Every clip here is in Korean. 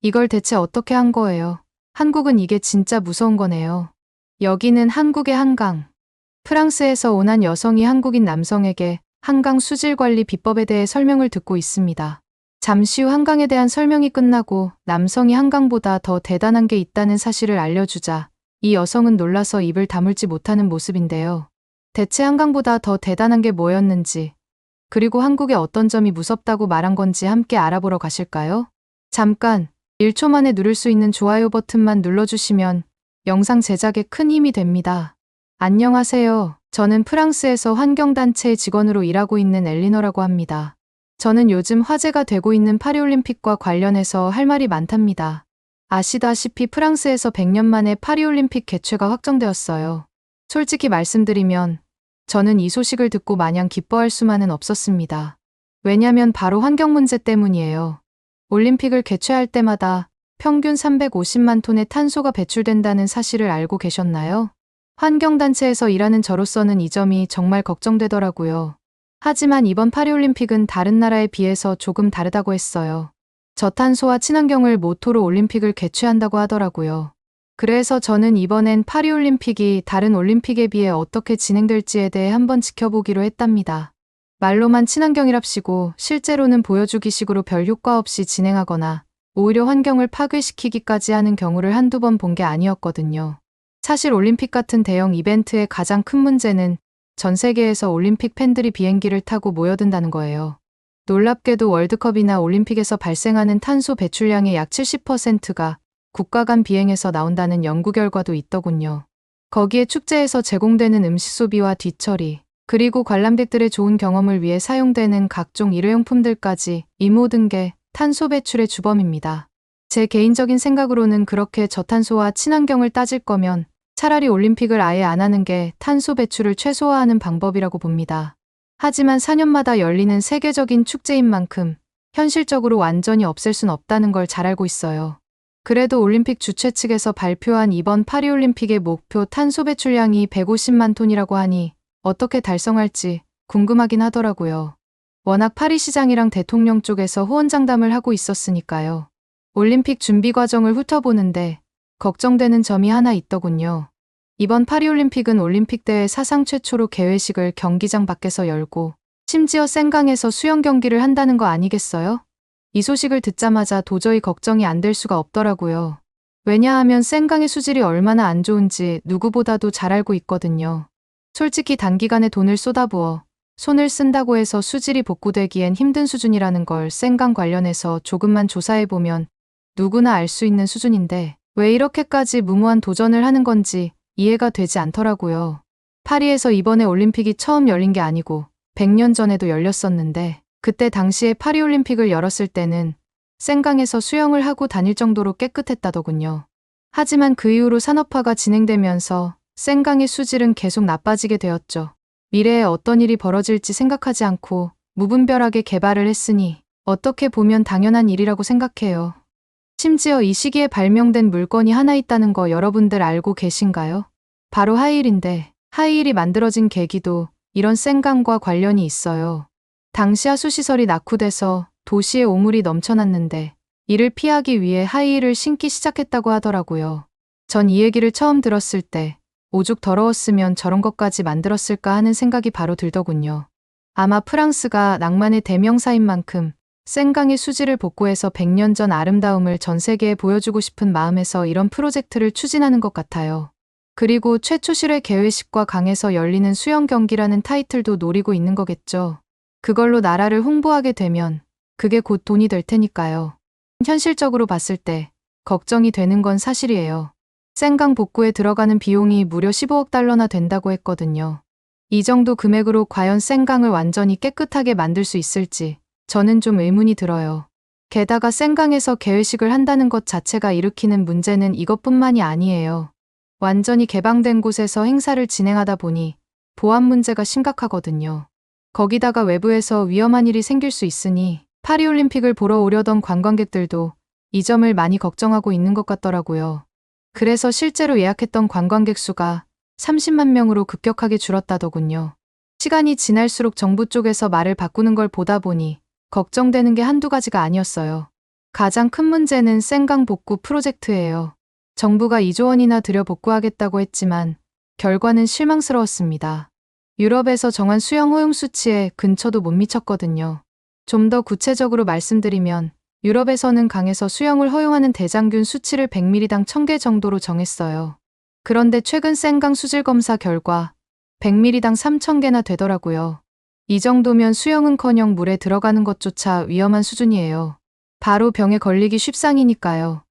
이걸 대체 어떻게 한 거예요? 한국은 이게 진짜 무서운 거네요. 여기는 한국의 한강. 프랑스에서 온 한 여성이 한국인 남성에게 한강 수질 관리 비법에 대해 설명을 듣고 있습니다. 잠시 후 한강에 대한 설명이 끝나고 남성이 한강보다 더 대단한 게 있다는 사실을 알려주자 이 여성은 놀라서 입을 다물지 못하는 모습인데요. 대체 한강보다 더 대단한 게 뭐였는지, 그리고 한국의 어떤 점이 무섭다고 말한 건지 함께 알아보러 가실까요? 잠깐 1초 만에 누를 수 있는 좋아요 버튼만 눌러주시면 영상 제작에 큰 힘이 됩니다. 안녕하세요. 저는 프랑스에서 환경단체의 직원으로 일하고 있는 엘리너라고 합니다. 저는 요즘 화제가 되고 있는 파리올림픽과 관련해서 할 말이 많답니다. 아시다시피 프랑스에서 100년 만에 파리올림픽 개최가 확정되었어요. 솔직히 말씀드리면 저는 이 소식을 듣고 마냥 기뻐할 수만은 없었습니다. 왜냐면 바로 환경 문제 때문이에요. 올림픽을 개최할 때마다 평균 350만 톤의 탄소가 배출된다는 사실을 알고 계셨나요? 환경단체에서 일하는 저로서는 이 점이 정말 걱정되더라고요. 하지만 이번 파리올림픽은 다른 나라에 비해서 조금 다르다고 했어요. 저탄소와 친환경을 모토로 올림픽을 개최한다고 하더라고요. 그래서 저는 이번엔 파리올림픽이 다른 올림픽에 비해 어떻게 진행될지에 대해 한번 지켜보기로 했답니다. 말로만 친환경이랍시고 실제로는 보여주기식으로 별 효과 없이 진행하거나 오히려 환경을 파괴시키기까지 하는 경우를 한두 번 본 게 아니었거든요. 사실 올림픽 같은 대형 이벤트의 가장 큰 문제는 전 세계에서 올림픽 팬들이 비행기를 타고 모여든다는 거예요. 놀랍게도 월드컵이나 올림픽에서 발생하는 탄소 배출량의 약 70%가 국가 간 비행에서 나온다는 연구 결과도 있더군요. 거기에 축제에서 제공되는 음식 소비와 뒤처리, 그리고 관람객들의 좋은 경험을 위해 사용되는 각종 일회용품들까지 이 모든 게 탄소 배출의 주범입니다. 제 개인적인 생각으로는 그렇게 저탄소와 친환경을 따질 거면 차라리 올림픽을 아예 안 하는 게 탄소 배출을 최소화하는 방법이라고 봅니다. 하지만 4년마다 열리는 세계적인 축제인 만큼 현실적으로 완전히 없앨 순 없다는 걸 잘 알고 있어요. 그래도 올림픽 주최 측에서 발표한 이번 파리올림픽의 목표 탄소 배출량이 150만 톤이라고 하니 어떻게 달성할지 궁금하긴 하더라고요. 워낙 파리시장이랑 대통령 쪽에서 호언장담을 하고 있었으니까요. 올림픽 준비 과정을 훑어보는데 걱정되는 점이 하나 있더군요. 이번 파리올림픽은 올림픽 대회 사상 최초로 개회식을 경기장 밖에서 열고 심지어 센강에서 수영 경기를 한다는 거 아니겠어요? 이 소식을 듣자마자 도저히 걱정이 안 될 수가 없더라고요. 왜냐하면 센강의 수질이 얼마나 안 좋은지 누구보다도 잘 알고 있거든요. 솔직히 단기간에 돈을 쏟아부어 손을 쓴다고 해서 수질이 복구되기엔 힘든 수준이라는 걸 센강 관련해서 조금만 조사해보면 누구나 알 수 있는 수준인데 왜 이렇게까지 무모한 도전을 하는 건지 이해가 되지 않더라고요. 파리에서 이번에 올림픽이 처음 열린 게 아니고 100년 전에도 열렸었는데 그때 당시에 파리올림픽을 열었을 때는 센강에서 수영을 하고 다닐 정도로 깨끗했다더군요. 하지만 그 이후로 산업화가 진행되면서 센강의 수질은 계속 나빠지게 되었죠. 미래에 어떤 일이 벌어질지 생각하지 않고 무분별하게 개발을 했으니 어떻게 보면 당연한 일이라고 생각해요. 심지어 이 시기에 발명된 물건이 하나 있다는 거 여러분들 알고 계신가요? 바로 하이힐인데 하이힐이 만들어진 계기도 이런 센강과 관련이 있어요. 당시 하수시설이 낙후돼서 도시에 오물이 넘쳐났는데 이를 피하기 위해 하이힐을 신기 시작했다고 하더라고요. 전 이 얘기를 처음 들었을 때 오죽 더러웠으면 저런 것까지 만들었을까 하는 생각이 바로 들더군요. 아마 프랑스가 낭만의 대명사인 만큼 센강의 수질을 복구해서 100년 전 아름다움을 전 세계에 보여주고 싶은 마음에서 이런 프로젝트를 추진하는 것 같아요. 그리고 최초 실외 개회식과 강에서 열리는 수영 경기라는 타이틀도 노리고 있는 거겠죠. 그걸로 나라를 홍보하게 되면 그게 곧 돈이 될 테니까요. 현실적으로 봤을 때 걱정이 되는 건 사실이에요. 센강 복구에 들어가는 비용이 무려 15억 달러나 된다고 했거든요. 이 정도 금액으로 과연 센강을 완전히 깨끗하게 만들 수 있을지 저는 좀 의문이 들어요. 게다가 센강에서 개회식을 한다는 것 자체가 일으키는 문제는 이것뿐만이 아니에요. 완전히 개방된 곳에서 행사를 진행하다 보니 보안 문제가 심각하거든요. 거기다가 외부에서 위험한 일이 생길 수 있으니 파리올림픽을 보러 오려던 관광객들도 이 점을 많이 걱정하고 있는 것 같더라고요. 그래서 실제로 예약했던 관광객 수가 30만 명으로 급격하게 줄었다더군요. 시간이 지날수록 정부 쪽에서 말을 바꾸는 걸 보다 보니 걱정되는 게 한두 가지가 아니었어요. 가장 큰 문제는 생강 복구 프로젝트예요. 정부가 2조 원이나 들여 복구하겠다고 했지만 결과는 실망스러웠습니다. 유럽에서 정한 수영 허용 수치에 근처도 못 미쳤거든요. 좀 더 구체적으로 말씀드리면 유럽에서는 강에서 수영을 허용하는 대장균 수치를 100ml당 1000개 정도로 정했어요. 그런데 최근 생강 수질 검사 결과 100ml당 3000개나 되더라고요. 이 정도면 수영은커녕 물에 들어가는 것조차 위험한 수준이에요. 바로 병에 걸리기 쉽상이니까요.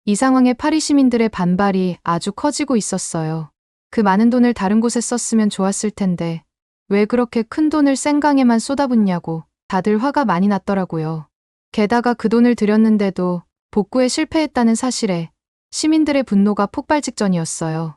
이 상황에 파리 시민들의 반발이 아주 커지고 있었어요. 그 많은 돈을 다른 곳에 썼으면 좋았을 텐데 왜 그렇게 큰 돈을 생강에만 쏟아붓냐고 다들 화가 많이 났더라고요. 게다가 그 돈을 들였는데도 복구에 실패했다는 사실에 시민들의 분노가 폭발 직전이었어요.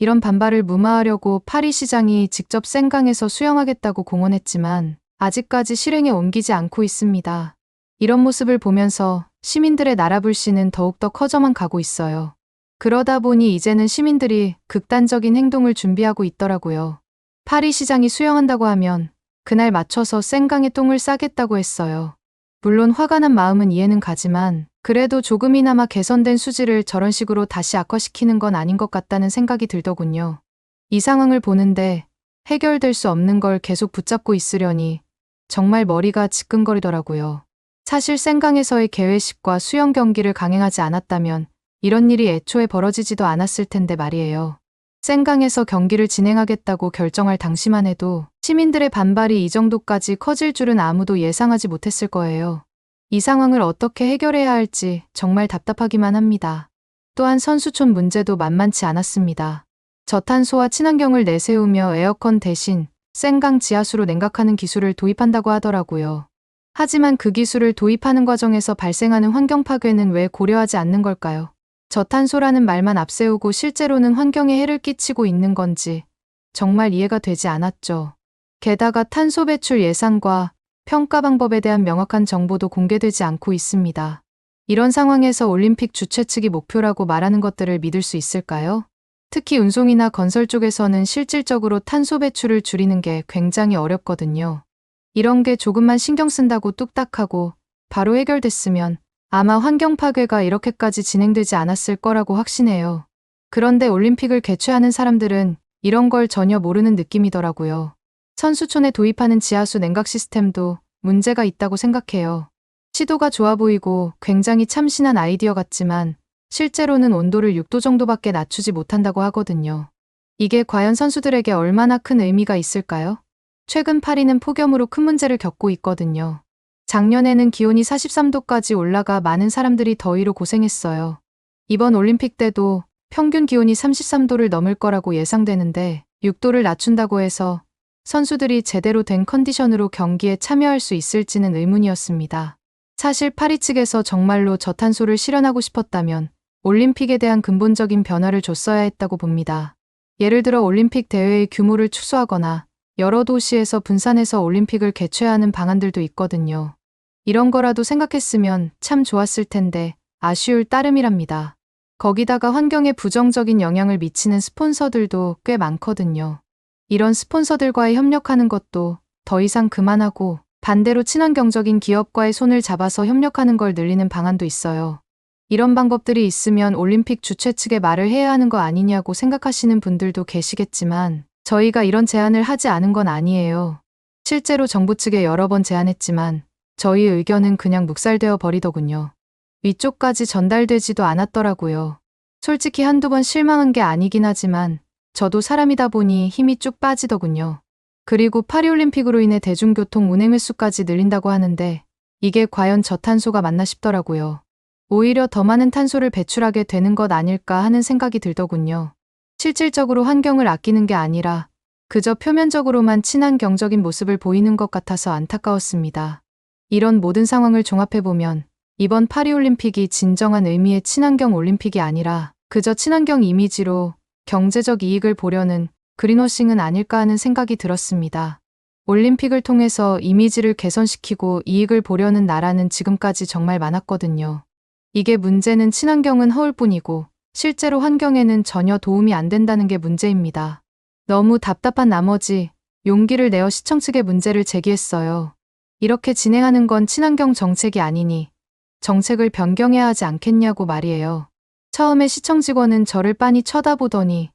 이런 반발을 무마하려고 파리 시장이 직접 생강에서 수영하겠다고 공언했지만 아직까지 실행에 옮기지 않고 있습니다. 이런 모습을 보면서 시민들의 나라불씨는 더욱더 커져만 가고 있어요. 그러다 보니 이제는 시민들이 극단적인 행동을 준비하고 있더라고요. 파리 시장이 수영한다고 하면 그날 맞춰서 생강에 똥을 싸겠다고 했어요. 물론 화가 난 마음은 이해는 가지만 그래도 조금이나마 개선된 수질을 저런 식으로 다시 악화시키는 건 아닌 것 같다는 생각이 들더군요. 이 상황을 보는데 해결될 수 없는 걸 계속 붙잡고 있으려니 정말 머리가 지끈거리더라고요. 사실 생강에서의 개회식과 수영 경기를 강행하지 않았다면 이런 일이 애초에 벌어지지도 않았을 텐데 말이에요. 생강에서 경기를 진행하겠다고 결정할 당시만 해도 시민들의 반발이 이 정도까지 커질 줄은 아무도 예상하지 못했을 거예요. 이 상황을 어떻게 해결해야 할지 정말 답답하기만 합니다. 또한 선수촌 문제도 만만치 않았습니다. 저탄소와 친환경을 내세우며 에어컨 대신 생강 지하수로 냉각하는 기술을 도입한다고 하더라고요. 하지만 그 기술을 도입하는 과정에서 발생하는 환경 파괴는 왜 고려하지 않는 걸까요? 저탄소라는 말만 앞세우고 실제로는 환경에 해를 끼치고 있는 건지 정말 이해가 되지 않았죠. 게다가 탄소 배출 예산과 평가 방법에 대한 명확한 정보도 공개되지 않고 있습니다. 이런 상황에서 올림픽 주최 측이 목표라고 말하는 것들을 믿을 수 있을까요? 특히 운송이나 건설 쪽에서는 실질적으로 탄소 배출을 줄이는 게 굉장히 어렵거든요. 이런 게 조금만 신경 쓴다고 뚝딱하고 바로 해결됐으면 아마 환경 파괴가 이렇게까지 진행되지 않았을 거라고 확신해요. 그런데 올림픽을 개최하는 사람들은 이런 걸 전혀 모르는 느낌이더라고요. 선수촌에 도입하는 지하수 냉각 시스템도 문제가 있다고 생각해요. 시도가 좋아 보이고 굉장히 참신한 아이디어 같지만 실제로는 온도를 6도 정도밖에 낮추지 못한다고 하거든요. 이게 과연 선수들에게 얼마나 큰 의미가 있을까요? 최근 파리는 폭염으로 큰 문제를 겪고 있거든요. 작년에는 기온이 43도까지 올라가 많은 사람들이 더위로 고생했어요. 이번 올림픽 때도 평균 기온이 33도를 넘을 거라고 예상되는데 6도를 낮춘다고 해서 선수들이 제대로 된 컨디션으로 경기에 참여할 수 있을지는 의문이었습니다. 사실 파리 측에서 정말로 저탄소를 실현하고 싶었다면 올림픽에 대한 근본적인 변화를 줬어야 했다고 봅니다. 예를 들어 올림픽 대회의 규모를 축소하거나 여러 도시에서 분산해서 올림픽을 개최하는 방안들도 있거든요. 이런 거라도 생각했으면 참 좋았을 텐데 아쉬울 따름이랍니다. 거기다가 환경에 부정적인 영향을 미치는 스폰서들도 꽤 많거든요. 이런 스폰서들과의 협력하는 것도 더 이상 그만하고 반대로 친환경적인 기업과의 손을 잡아서 협력하는 걸 늘리는 방안도 있어요. 이런 방법들이 있으면 올림픽 주최 측에 말을 해야 하는 거 아니냐고 생각하시는 분들도 계시겠지만 저희가 이런 제안을 하지 않은 건 아니에요. 실제로 정부 측에 여러 번 제안했지만 저희의 의견은 그냥 묵살되어 버리더군요. 위쪽까지 전달되지도 않았더라고요. 솔직히 한두 번 실망한 게 아니긴 하지만 저도 사람이다 보니 힘이 쭉 빠지더군요. 그리고 파리올림픽으로 인해 대중교통 운행 횟수까지 늘린다고 하는데 이게 과연 저탄소가 맞나 싶더라고요. 오히려 더 많은 탄소를 배출하게 되는 것 아닐까 하는 생각이 들더군요. 실질적으로 환경을 아끼는 게 아니라 그저 표면적으로만 친환경적인 모습을 보이는 것 같아서 안타까웠습니다. 이런 모든 상황을 종합해보면 이번 파리올림픽이 진정한 의미의 친환경 올림픽이 아니라 그저 친환경 이미지로 경제적 이익을 보려는 그린워싱은 아닐까 하는 생각이 들었습니다. 올림픽을 통해서 이미지를 개선시키고 이익을 보려는 나라는 지금까지 정말 많았거든요. 이게 문제는 친환경은 허울뿐이고 실제로 환경에는 전혀 도움이 안 된다는 게 문제입니다. 너무 답답한 나머지 용기를 내어 시청 측에 문제를 제기했어요. 이렇게 진행하는 건 친환경 정책이 아니니 정책을 변경해야 하지 않겠냐고 말이에요. 처음에 시청 직원은 저를 빤히 쳐다보더니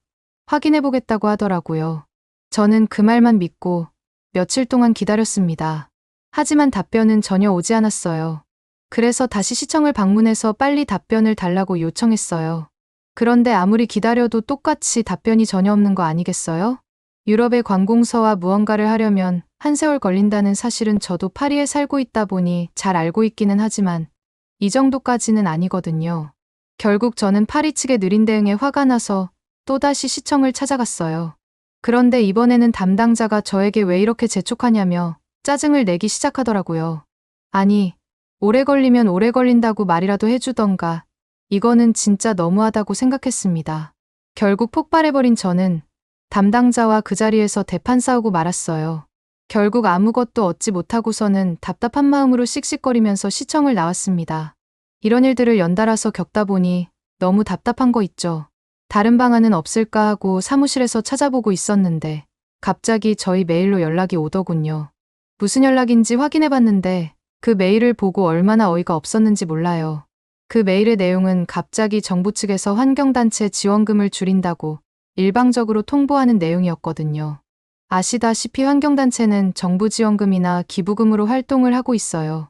확인해보겠다고 하더라고요. 저는 그 말만 믿고 며칠 동안 기다렸습니다. 하지만 답변은 전혀 오지 않았어요. 그래서 다시 시청을 방문해서 빨리 답변을 달라고 요청했어요. 그런데 아무리 기다려도 똑같이 답변이 전혀 없는 거 아니겠어요? 유럽의 관공서와 무언가를 하려면 한 세월 걸린다는 사실은 저도 파리에 살고 있다 보니 잘 알고 있기는 하지만 이 정도까지는 아니거든요. 결국 저는 파리 측의 느린 대응에 화가 나서 또다시 시청을 찾아갔어요. 그런데 이번에는 담당자가 저에게 왜 이렇게 재촉하냐며 짜증을 내기 시작하더라고요. 아니, 오래 걸리면 오래 걸린다고 말이라도 해주던가. 이거는 진짜 너무하다고 생각했습니다. 결국 폭발해버린 저는 담당자와 그 자리에서 대판 싸우고 말았어요. 결국 아무것도 얻지 못하고서는 답답한 마음으로 씩씩거리면서 시청을 나왔습니다. 이런 일들을 연달아서 겪다 보니 너무 답답한 거 있죠. 다른 방안은 없을까 하고 사무실에서 찾아보고 있었는데 갑자기 저희 메일로 연락이 오더군요. 무슨 연락인지 확인해봤는데 그 메일을 보고 얼마나 어이가 없었는지 몰라요. 그 메일의 내용은 갑자기 정부 측에서 환경단체 지원금을 줄인다고 일방적으로 통보하는 내용이었거든요. 아시다시피 환경단체는 정부 지원금이나 기부금으로 활동을 하고 있어요.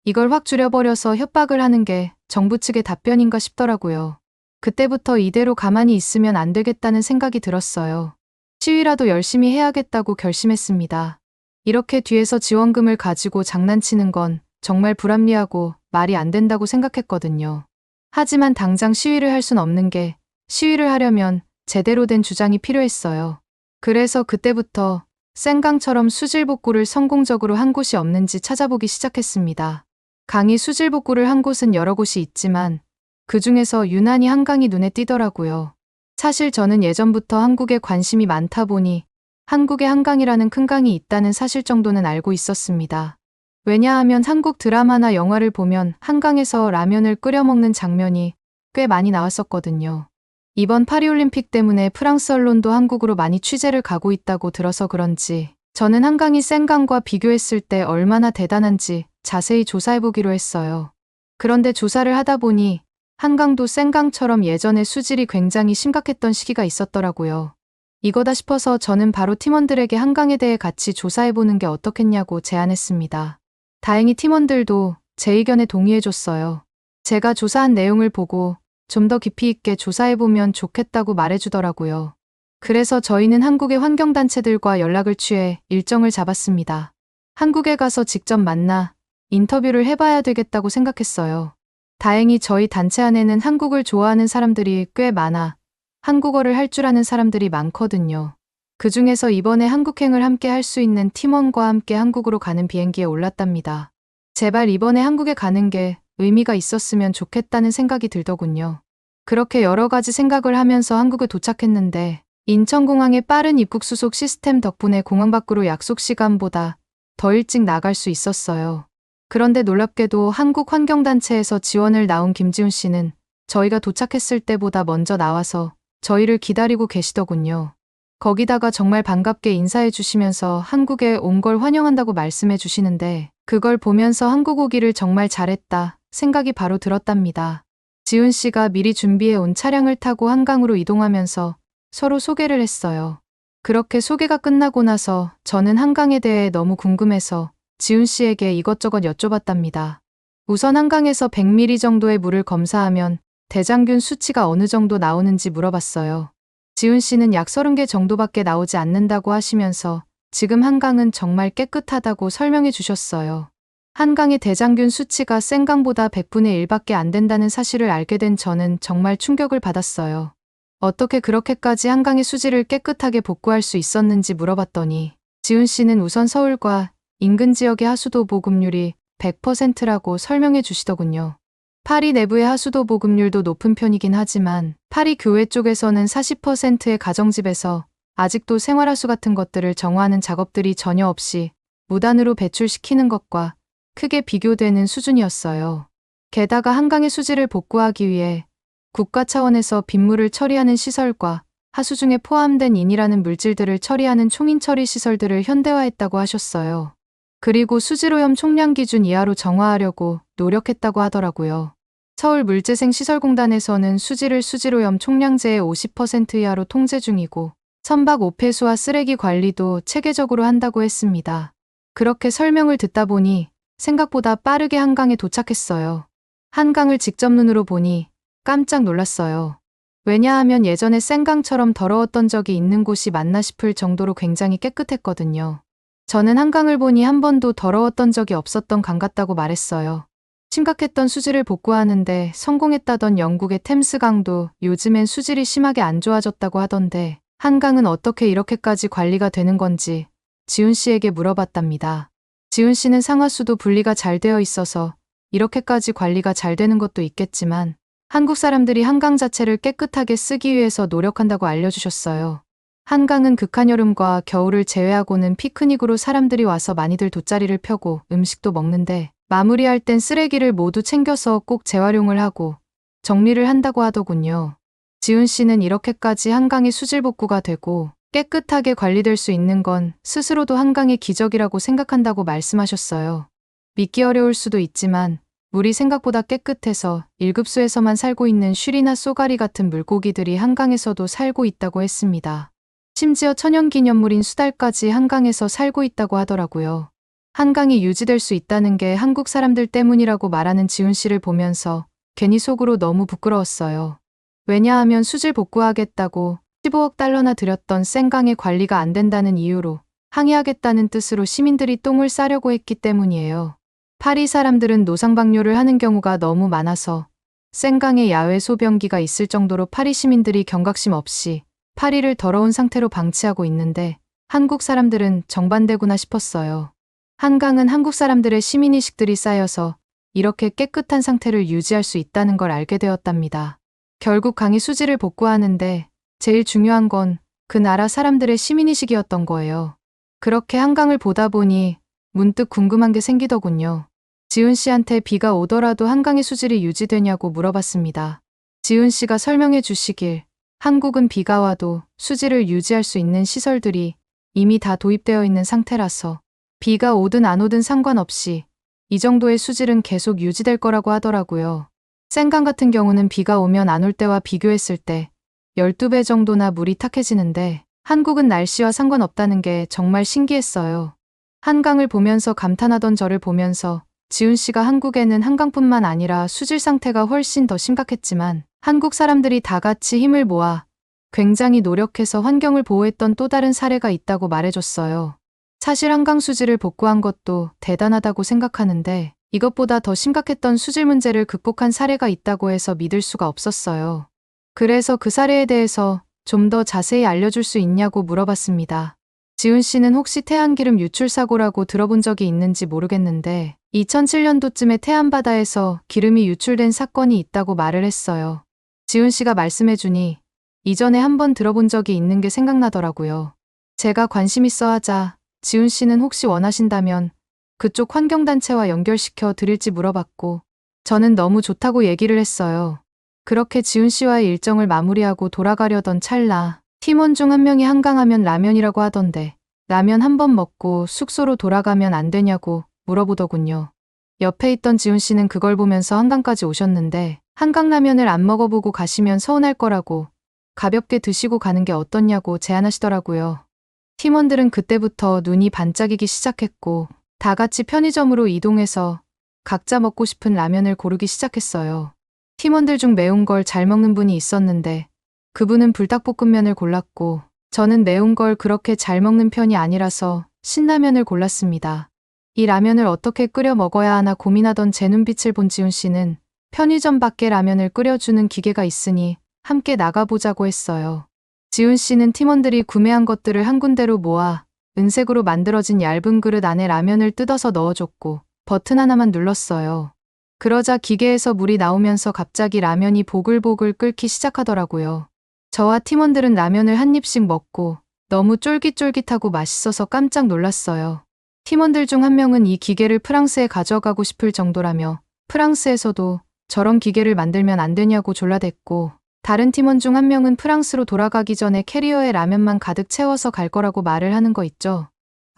이걸 확 줄여버려서 협박을 하는 게 정부 측의 답변인가 싶더라고요. 그때부터 이대로 가만히 있으면 안 되겠다는 생각이 들었어요. 시위라도 열심히 해야겠다고 결심했습니다. 이렇게 뒤에서 지원금을 가지고 장난치는 건 정말 불합리하고 말이 안 된다고 생각했거든요. 하지만 당장 시위를 할 순 없는 게 시위를 하려면 제대로 된 주장이 필요했어요. 그래서 그때부터 센강처럼 수질복구를 성공적으로 한 곳이 없는지 찾아보기 시작했습니다. 강이 수질복구를 한 곳은 여러 곳이 있지만 그 중에서 유난히 한강이 눈에 띄더라고요. 사실 저는 예전부터 한국에 관심이 많다 보니 한국에 한강이라는 큰 강이 있다는 사실 정도는 알고 있었습니다. 왜냐하면 한국 드라마나 영화를 보면 한강에서 라면을 끓여 먹는 장면이 꽤 많이 나왔었거든요. 이번 파리올림픽 때문에 프랑스 언론도 한국으로 많이 취재를 가고 있다고 들어서 그런지 저는 한강이 센강과 비교했을 때 얼마나 대단한지 자세히 조사해보기로 했어요. 그런데 조사를 하다 보니 한강도 센강처럼 예전에 수질이 굉장히 심각했던 시기가 있었더라고요. 이거다 싶어서 저는 바로 팀원들에게 한강에 대해 같이 조사해보는 게 어떻겠냐고 제안했습니다. 다행히 팀원들도 제 의견에 동의해줬어요. 제가 조사한 내용을 보고 좀 더 깊이 있게 조사해보면 좋겠다고 말해주더라고요. 그래서 저희는 한국의 환경단체들과 연락을 취해 일정을 잡았습니다. 한국에 가서 직접 만나 인터뷰를 해봐야 되겠다고 생각했어요. 다행히 저희 단체 안에는 한국을 좋아하는 사람들이 꽤 많아 한국어를 할 줄 아는 사람들이 많거든요. 그 중에서 이번에 한국행을 함께 할 수 있는 팀원과 함께 한국으로 가는 비행기에 올랐답니다. 제발 이번에 한국에 가는 게 의미가 있었으면 좋겠다는 생각이 들더군요. 그렇게 여러 가지 생각을 하면서 한국에 도착했는데 인천공항의 빠른 입국 수속 시스템 덕분에 공항 밖으로 약속 시간보다 더 일찍 나갈 수 있었어요. 그런데 놀랍게도 한국환경단체에서 지원을 나온 김지훈 씨는 저희가 도착했을 때보다 먼저 나와서 저희를 기다리고 계시더군요. 거기다가 정말 반갑게 인사해 주시면서 한국에 온 걸 환영한다고 말씀해 주시는데 그걸 보면서 한국 오기를 정말 잘했다 생각이 바로 들었답니다. 지훈 씨가 미리 준비해 온 차량을 타고 한강으로 이동하면서 서로 소개를 했어요. 그렇게 소개가 끝나고 나서 저는 한강에 대해 너무 궁금해서 지훈 씨에게 이것저것 여쭤봤답니다. 우선 한강에서 100ml 정도의 물을 검사하면 대장균 수치가 어느 정도 나오는지 물어봤어요. 지훈 씨는 약 30개 정도밖에 나오지 않는다고 하시면서 지금 한강은 정말 깨끗하다고 설명해 주셨어요. 한강의 대장균 수치가 센강보다 100분의 1밖에 안 된다는 사실을 알게 된 저는 정말 충격을 받았어요. 어떻게 그렇게까지 한강의 수질을 깨끗하게 복구할 수 있었는지 물어봤더니 지훈 씨는 우선 서울과 인근 지역의 하수도 보급률이 100%라고 설명해 주시더군요. 파리 내부의 하수도 보급률도 높은 편이긴 하지만 파리 교외 쪽에서는 40%의 가정집에서 아직도 생활하수 같은 것들을 정화하는 작업들이 전혀 없이 무단으로 배출시키는 것과 크게 비교되는 수준이었어요. 게다가 한강의 수질을 복구하기 위해 국가 차원에서 빗물을 처리하는 시설과 하수 중에 포함된 인이라는 물질들을 처리하는 초민 처리 시설들을 현대화했다고 하셨어요. 그리고 수질오염 총량 기준 이하로 정화하려고 노력했다고 하더라고요. 서울물재생시설공단에서는 수지를 수질오염 총량제의 50% 이하로 통제 중이고 선박 오폐수와 쓰레기 관리도 체계적으로 한다고 했습니다. 그렇게 설명을 듣다 보니 생각보다 빠르게 한강에 도착했어요. 한강을 직접 눈으로 보니 깜짝 놀랐어요. 왜냐하면 예전에 센강처럼 더러웠던 적이 있는 곳이 맞나 싶을 정도로 굉장히 깨끗했거든요. 저는 한강을 보니 한 번도 더러웠던 적이 없었던 강 같다고 말했어요. 심각했던 수질을 복구하는데 성공했다던 영국의 템스강도 요즘엔 수질이 심하게 안 좋아졌다고 하던데 한강은 어떻게 이렇게까지 관리가 되는 건지 지훈 씨에게 물어봤답니다. 지훈 씨는 상하수도 분리가 잘 되어 있어서 이렇게까지 관리가 잘 되는 것도 있겠지만 한국 사람들이 한강 자체를 깨끗하게 쓰기 위해서 노력한다고 알려주셨어요. 한강은 극한 여름과 겨울을 제외하고는 피크닉으로 사람들이 와서 많이들 돗자리를 펴고 음식도 먹는데 마무리할 땐 쓰레기를 모두 챙겨서 꼭 재활용을 하고 정리를 한다고 하더군요. 지훈 씨는 이렇게까지 한강이 수질 복구가 되고 깨끗하게 관리될 수 있는 건 스스로도 한강의 기적이라고 생각한다고 말씀하셨어요. 믿기 어려울 수도 있지만 물이 생각보다 깨끗해서 1급수에서만 살고 있는 쉬리나 쏘가리 같은 물고기들이 한강에서도 살고 있다고 했습니다. 심지어 천연기념물인 수달까지 한강에서 살고 있다고 하더라고요. 한강이 유지될 수 있다는 게 한국 사람들 때문이라고 말하는 지훈 씨를 보면서 괜히 속으로 너무 부끄러웠어요. 왜냐하면 수질 복구하겠다고 15억 달러나 들였던 센강의 관리가 안 된다는 이유로 항의하겠다는 뜻으로 시민들이 똥을 싸려고 했기 때문이에요. 파리 사람들은 노상방뇨를 하는 경우가 너무 많아서 센강에 야외 소변기가 있을 정도로 파리 시민들이 경각심 없이 파리를 더러운 상태로 방치하고 있는데 한국 사람들은 정반대구나 싶었어요. 한강은 한국 사람들의 시민의식들이 쌓여서 이렇게 깨끗한 상태를 유지할 수 있다는 걸 알게 되었답니다. 결국 강의 수질을 복구하는데 제일 중요한 건 그 나라 사람들의 시민의식이었던 거예요. 그렇게 한강을 보다 보니 문득 궁금한 게 생기더군요. 지훈 씨한테 비가 오더라도 한강의 수질이 유지되냐고 물어봤습니다. 지훈 씨가 설명해 주시길 한국은 비가 와도 수질을 유지할 수 있는 시설들이 이미 다 도입되어 있는 상태라서 비가 오든 안 오든 상관없이 이 정도의 수질은 계속 유지될 거라고 하더라고요. 센강 같은 경우는 비가 오면 안 올 때와 비교했을 때 12배 정도나 물이 탁해지는데 한국은 날씨와 상관없다는 게 정말 신기했어요. 한강을 보면서 감탄하던 저를 보면서 지훈 씨가 한국에는 한강뿐만 아니라 수질 상태가 훨씬 더 심각했지만 한국 사람들이 다 같이 힘을 모아 굉장히 노력해서 환경을 보호했던 또 다른 사례가 있다고 말해줬어요. 사실 한강 수질을 복구한 것도 대단하다고 생각하는데 이것보다 더 심각했던 수질 문제를 극복한 사례가 있다고 해서 믿을 수가 없었어요. 그래서 그 사례에 대해서 좀 더 자세히 알려줄 수 있냐고 물어봤습니다. 지훈 씨는 혹시 태안기름 유출 사고라고 들어본 적이 있는지 모르겠는데 2007년도쯤에 태안바다에서 기름이 유출된 사건이 있다고 말을 했어요. 지훈 씨가 말씀해주니 이전에 한번 들어본 적이 있는 게 생각나더라고요. 제가 관심 있어 하자 지훈 씨는 혹시 원하신다면 그쪽 환경단체와 연결시켜 드릴지 물어봤고 저는 너무 좋다고 얘기를 했어요. 그렇게 지훈 씨와의 일정을 마무리하고 돌아가려던 찰나 팀원 중 한 명이 한강하면 라면이라고 하던데 라면 한 번 먹고 숙소로 돌아가면 안 되냐고 물어보더군요. 옆에 있던 지훈 씨는 그걸 보면서 한강까지 오셨는데 한강라면을 안 먹어보고 가시면 서운할 거라고 가볍게 드시고 가는 게 어떻냐고 제안하시더라고요. 팀원들은 그때부터 눈이 반짝이기 시작했고 다 같이 편의점으로 이동해서 각자 먹고 싶은 라면을 고르기 시작했어요. 팀원들 중 매운 걸 잘 먹는 분이 있었는데 그분은 불닭볶음면을 골랐고 저는 매운 걸 그렇게 잘 먹는 편이 아니라서 신라면을 골랐습니다. 이 라면을 어떻게 끓여 먹어야 하나 고민하던 제 눈빛을 본 지훈 씨는 편의점 밖에 라면을 끓여주는 기계가 있으니 함께 나가보자고 했어요. 지훈 씨는 팀원들이 구매한 것들을 한 군데로 모아 은색으로 만들어진 얇은 그릇 안에 라면을 뜯어서 넣어줬고 버튼 하나만 눌렀어요. 그러자 기계에서 물이 나오면서 갑자기 라면이 보글보글 끓기 시작하더라고요. 저와 팀원들은 라면을 한 입씩 먹고 너무 쫄깃쫄깃하고 맛있어서 깜짝 놀랐어요. 팀원들 중 한 명은 이 기계를 프랑스에 가져가고 싶을 정도라며 프랑스에서도 저런 기계를 만들면 안 되냐고 졸라댔고 다른 팀원 중 한 명은 프랑스로 돌아가기 전에 캐리어에 라면만 가득 채워서 갈 거라고 말을 하는 거 있죠.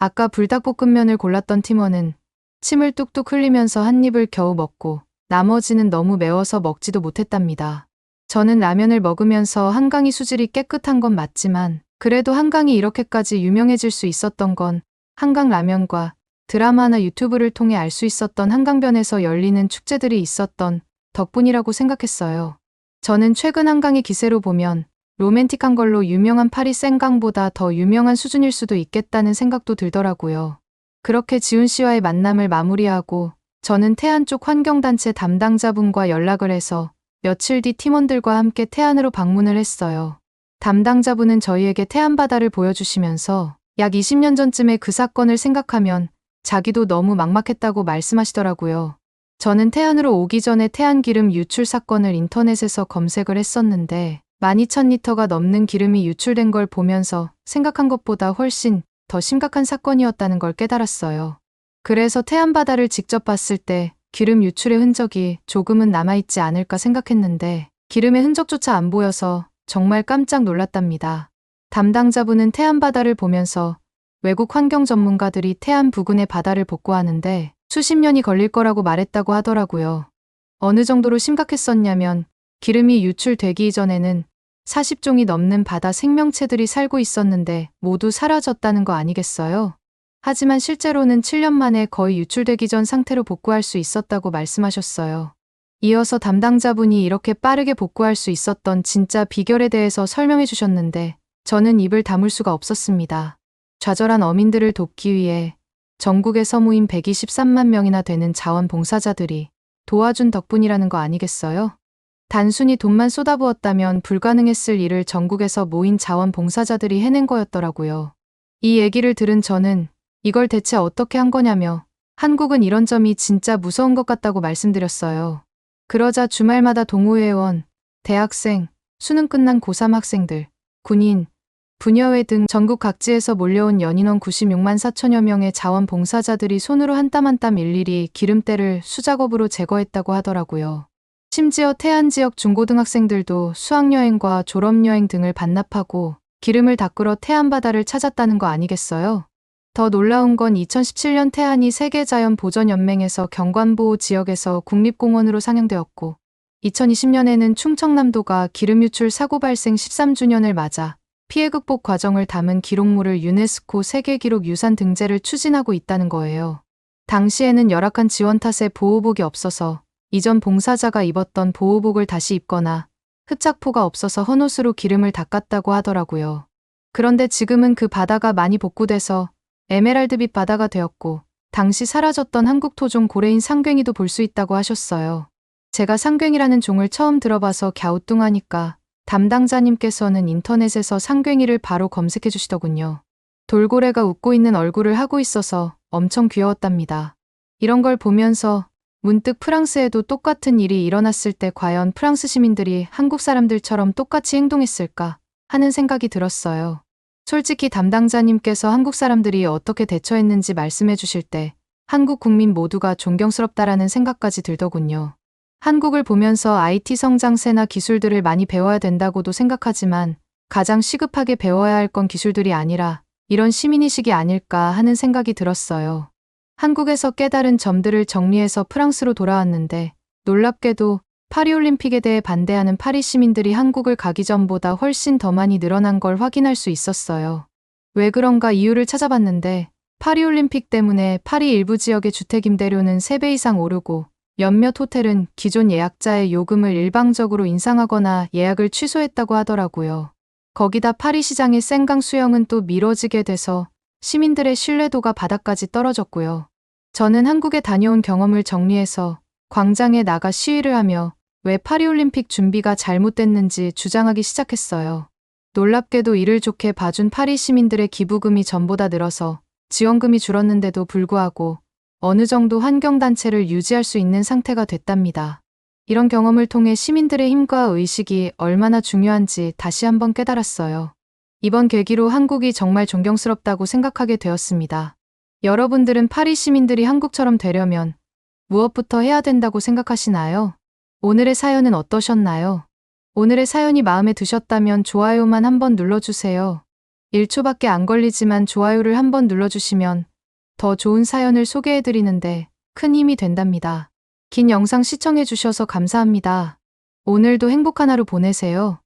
아까 불닭볶음면을 골랐던 팀원은 침을 뚝뚝 흘리면서 한 입을 겨우 먹고 나머지는 너무 매워서 먹지도 못했답니다. 저는 라면을 먹으면서 한강이 수질이 깨끗한 건 맞지만 그래도 한강이 이렇게까지 유명해질 수 있었던 건 한강 라면과 드라마나 유튜브를 통해 알 수 있었던 한강변에서 열리는 축제들이 있었던 덕분이라고 생각했어요. 저는 최근 한강의 기세로 보면 로맨틱한 걸로 유명한 파리 생강보다 더 유명한 수준일 수도 있겠다는 생각도 들더라고요. 그렇게 지훈 씨와의 만남을 마무리하고 저는 태안 쪽 환경단체 담당자분과 연락을 해서 며칠 뒤 팀원들과 함께 태안으로 방문을 했어요. 담당자분은 저희에게 태안 바다를 보여주시면서 약 20년 전쯤의 그 사건을 생각하면 자기도 너무 막막했다고 말씀하시더라고요. 저는 태안으로 오기 전에 태안 기름 유출 사건을 인터넷에서 검색을 했었는데 12,000리터가 넘는 기름이 유출된 걸 보면서 생각한 것보다 훨씬 더 심각한 사건이었다는 걸 깨달았어요. 그래서 태안 바다를 직접 봤을 때 기름 유출의 흔적이 조금은 남아있지 않을까 생각했는데 기름의 흔적조차 안 보여서 정말 깜짝 놀랐답니다. 담당자분은 태안 바다를 보면서 외국 환경 전문가들이 태안 부근의 바다를 복구하는데 수십 년이 걸릴 거라고 말했다고 하더라고요. 어느 정도로 심각했었냐면 기름이 유출되기 이전에는 40종이 넘는 바다 생명체들이 살고 있었는데 모두 사라졌다는 거 아니겠어요? 하지만 실제로는 7년 만에 거의 유출되기 전 상태로 복구할 수 있었다고 말씀하셨어요. 이어서 담당자분이 이렇게 빠르게 복구할 수 있었던 진짜 비결에 대해서 설명해 주셨는데 저는 입을 다물 수가 없었습니다. 좌절한 어민들을 돕기 위해 전국의 서무인 123만 명이나 되는 자원봉사자들이 도와준 덕분이라는 거 아니겠어요? 단순히 돈만 쏟아부었다면 불가능했을 일을 전국에서 모인 자원봉사자들이 해낸 거였더라고요. 이 얘기를 들은 저는 이걸 대체 어떻게 한 거냐며 한국은 이런 점이 진짜 무서운 것 같다고 말씀드렸어요. 그러자 주말마다 동호회원, 대학생, 수능 끝난 고3 학생들, 군인, 부녀회 등 전국 각지에서 몰려온 연인원 96만 4천여 명의 자원봉사자들이 손으로 한 땀 한 땀 일일이 기름때를 수작업으로 제거했다고 하더라고요. 심지어 태안 지역 중고등학생들도 수학여행과 졸업여행 등을 반납하고 기름을 닦으러 태안 바다를 찾았다는 거 아니겠어요? 더 놀라운 건 2017년 태안이 세계자연보전연맹에서 경관보호 지역에서 국립공원으로 상영되었고 2020년에는 충청남도가 기름 유출 사고 발생 13주년을 맞아 피해 극복 과정을 담은 기록물을 유네스코 세계기록 유산 등재를 추진하고 있다는 거예요. 당시에는 열악한 지원 탓에 보호복이 없어서 이전 봉사자가 입었던 보호복을 다시 입거나 흡착포가 없어서 헌옷으로 기름을 닦았다고 하더라고요. 그런데 지금은 그 바다가 많이 복구돼서 에메랄드빛 바다가 되었고 당시 사라졌던 한국 토종 고래인 상괭이도 볼 수 있다고 하셨어요. 제가 상괭이라는 종을 처음 들어봐서 갸우뚱하니까 담당자님께서는 인터넷에서 상괭이를 바로 검색해 주시더군요. 돌고래가 웃고 있는 얼굴을 하고 있어서 엄청 귀여웠답니다. 이런 걸 보면서 문득 프랑스에도 똑같은 일이 일어났을 때 과연 프랑스 시민들이 한국 사람들처럼 똑같이 행동했을까 하는 생각이 들었어요. 솔직히 담당자님께서 한국 사람들이 어떻게 대처했는지 말씀해 주실 때 한국 국민 모두가 존경스럽다라는 생각까지 들더군요. 한국을 보면서 IT 성장세나 기술들을 많이 배워야 된다고도 생각하지만 가장 시급하게 배워야 할 건 기술들이 아니라 이런 시민의식이 아닐까 하는 생각이 들었어요. 한국에서 깨달은 점들을 정리해서 프랑스로 돌아왔는데 놀랍게도 파리올림픽에 대해 반대하는 파리 시민들이 한국을 가기 전보다 훨씬 더 많이 늘어난 걸 확인할 수 있었어요. 왜 그런가 이유를 찾아봤는데 파리올림픽 때문에 파리 일부 지역의 주택 임대료는 3배 이상 오르고 몇몇 호텔은 기존 예약자의 요금을 일방적으로 인상하거나 예약을 취소했다고 하더라고요. 거기다 파리 시장의 생강 수영은 또 미뤄지게 돼서 시민들의 신뢰도가 바닥까지 떨어졌고요. 저는 한국에 다녀온 경험을 정리해서 광장에 나가 시위를 하며 왜 파리올림픽 준비가 잘못됐는지 주장하기 시작했어요. 놀랍게도 이를 좋게 봐준 파리 시민들의 기부금이 전보다 늘어서 지원금이 줄었는데도 불구하고 어느 정도 환경단체를 유지할 수 있는 상태가 됐답니다. 이런 경험을 통해 시민들의 힘과 의식이 얼마나 중요한지 다시 한번 깨달았어요. 이번 계기로 한국이 정말 존경스럽다고 생각하게 되었습니다. 여러분들은 파리 시민들이 한국처럼 되려면 무엇부터 해야 된다고 생각하시나요? 오늘의 사연은 어떠셨나요? 오늘의 사연이 마음에 드셨다면 좋아요만 한번 눌러주세요. 1초밖에 안 걸리지만 좋아요를 한번 눌러주시면 더 좋은 사연을 소개해드리는데 큰 힘이 된답니다. 긴 영상 시청해주셔서 감사합니다. 오늘도 행복한 하루 보내세요.